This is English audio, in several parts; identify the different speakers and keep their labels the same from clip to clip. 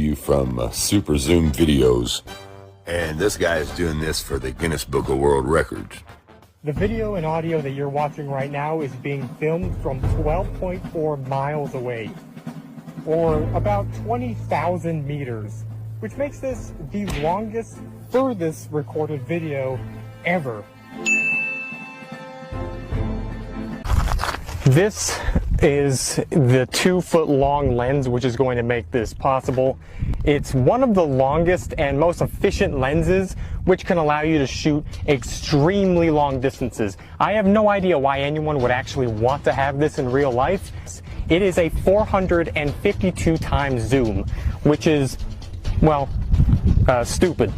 Speaker 1: you from super zoom videos. And this guy is doing this for the Guinness Book of World Records.
Speaker 2: The video and audio that you're watching right now is being filmed from 12.4 miles away, or about 20,000 meters, which makes this the longest, furthest recorded video ever. This is the 2-foot long lens which is going to make this possible. It's one of the longest and most efficient lenses which can allow you to shoot extremely long distances. I have no idea why anyone would actually want to have this in real life. It is a 452 times zoom, which is, well, stupid.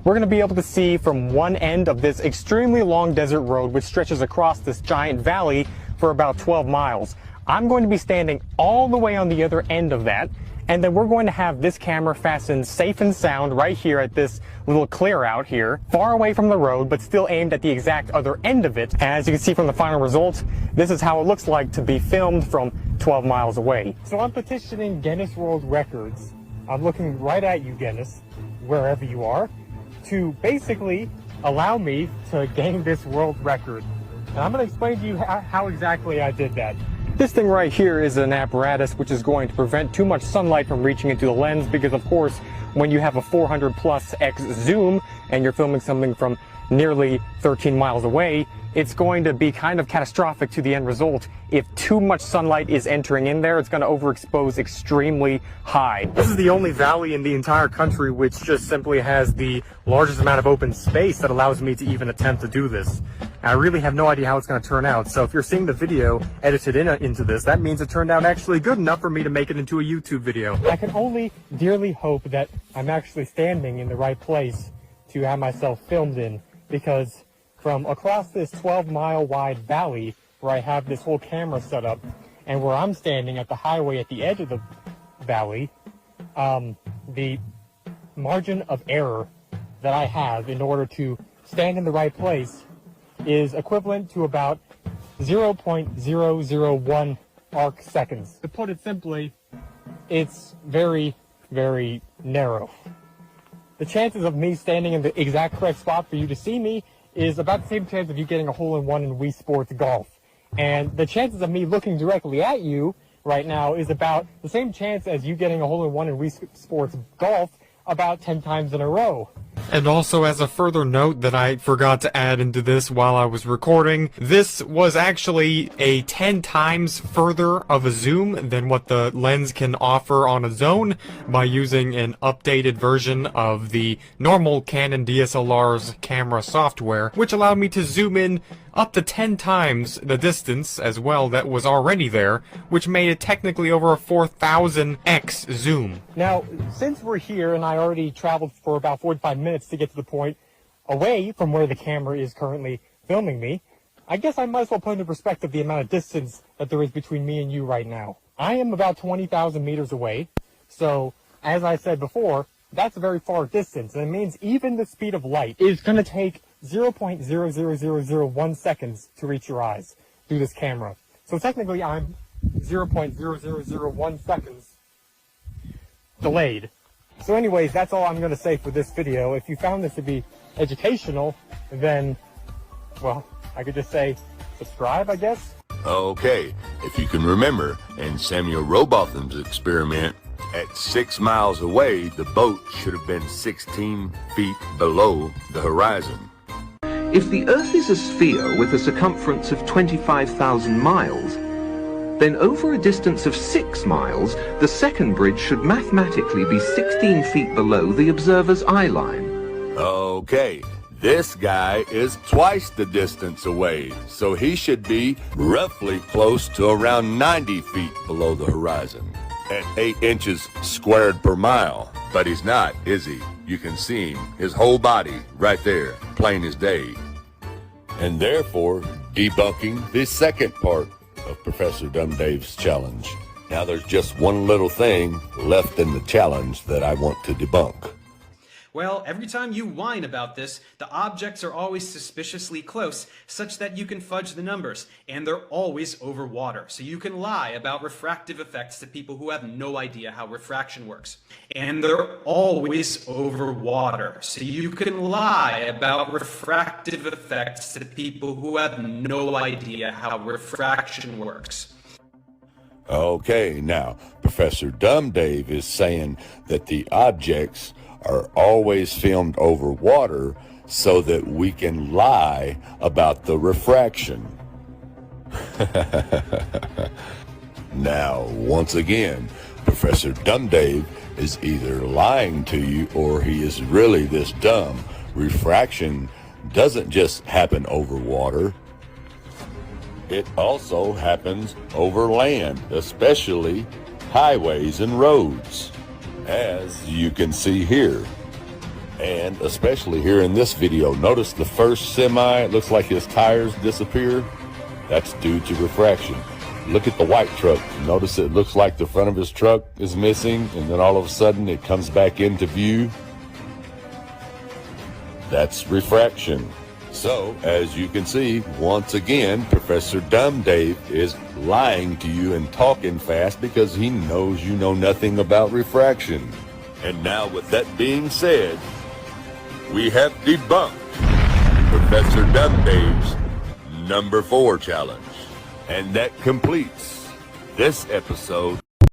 Speaker 2: We're going to be able to see from one end of this extremely long desert road which stretches across this giant valley for about 12 miles. I'm going to be standing all the way on the other end of that, and then we're going to have this camera fastened safe and sound right here at this little clear out here, far away from the road, but still aimed at the exact other end of it. As you can see from the final result, this is how it looks like to be filmed from 12 miles away. So I'm petitioning Guinness World Records. I'm looking right at you, Guinness, wherever you are, to basically allow me to gain this world record. And I'm going to explain to you how exactly I did that. This thing right here is an apparatus which is going to prevent too much sunlight from reaching into the lens, because of course when you have a 400+x zoom and you're filming something from nearly 13 miles away, it's going to be kind of catastrophic to the end result. If too much sunlight is entering in there, it's going to overexpose extremely high. This is the only valley in the entire country which just simply has the largest amount of open space that allows me to even attempt to do this. I really have no idea how it's going to turn out, so if you're seeing the video edited into this, that means it turned out actually good enough for me to make it into a YouTube video. I can only dearly hope that I'm actually standing in the right place to have myself filmed in, because from across this 12-mile wide valley where I have this whole camera set up, and where I'm standing at the highway at the edge of the valley, the margin of error that I have in order to stand in the right place is equivalent to about 0.001 arc seconds. To put it simply, it's very, very narrow. The chances of me standing in the exact correct spot for you to see me is about the same chance of you getting a hole-in-one in Wii Sports Golf. And the chances of me looking directly at you right now is about the same chance as you getting a hole-in-one in Wii Sports Golf about 10 times in a row. And also, as a further note that I forgot to add into this while I was recording, this was actually a 10 times further of a zoom than what the lens can offer on its own by using an updated version of the normal Canon DSLR's camera software, which allowed me to zoom in up to 10 times the distance as well that was already there, which made it technically over a 4000x zoom. Now, since we're here and I already traveled for about 45 minutes to get to the point away from where the camera is currently filming me, I guess I might as well put into perspective the amount of distance that there is between me and you right now. I am about 20,000 meters away, so as I said before, that's a very far distance, and it means even the speed of light is going to take 0.00001 seconds to reach your eyes through this camera. So technically I'm 0.0001 seconds delayed. So anyways, that's all I'm going to say for this video. If you found this to be educational, then, well, I could just say subscribe, I guess.
Speaker 1: Okay, if you can remember, in Samuel Rowbotham's experiment, at 6 miles away, the boat should have been 16 feet below the horizon.
Speaker 3: If the Earth is a sphere with a circumference of 25,000 miles, then over a distance of 6 miles, the second bridge should mathematically be 16 feet below the observer's eye line.
Speaker 1: Okay, this guy is twice the distance away, so he should be roughly close to around 90 feet below the horizon at 8 inches squared per mile. But he's not, is he? You can see him, his whole body right there, plain as day. And therefore, debunking the second part of Professor Dumb Dave's challenge. Now there's just one little thing left in the challenge that I want to debunk.
Speaker 4: Well, every time you whine about this, the objects are always suspiciously close, such that you can fudge the numbers, and they're always over water, so you can lie about refractive effects to people who have no idea how refraction works. And they're always over water, so you can lie about refractive effects to people who have no idea how refraction works.
Speaker 1: Okay, now, Professor Dumb Dave is saying that the objects are always filmed over water so that we can lie about the refraction. Now, once again, Professor Dumb Dave is either lying to you or he is really this dumb. Refraction doesn't just happen over water. It also happens over land, especially highways and roads, as you can see here. And especially here in this video, notice the first semi, it looks like his tires disappear. That's due to refraction. Look at the white truck. Notice it looks like the front of his truck is missing, and then all of a sudden it comes back into view. That's refraction. So, as you can see, once again, Professor Dumb Dave is lying to you and talking fast because he knows you know nothing about refraction. And now, with that being said, we have debunked Professor Dumb Dave's number 4 challenge. And that completes this episode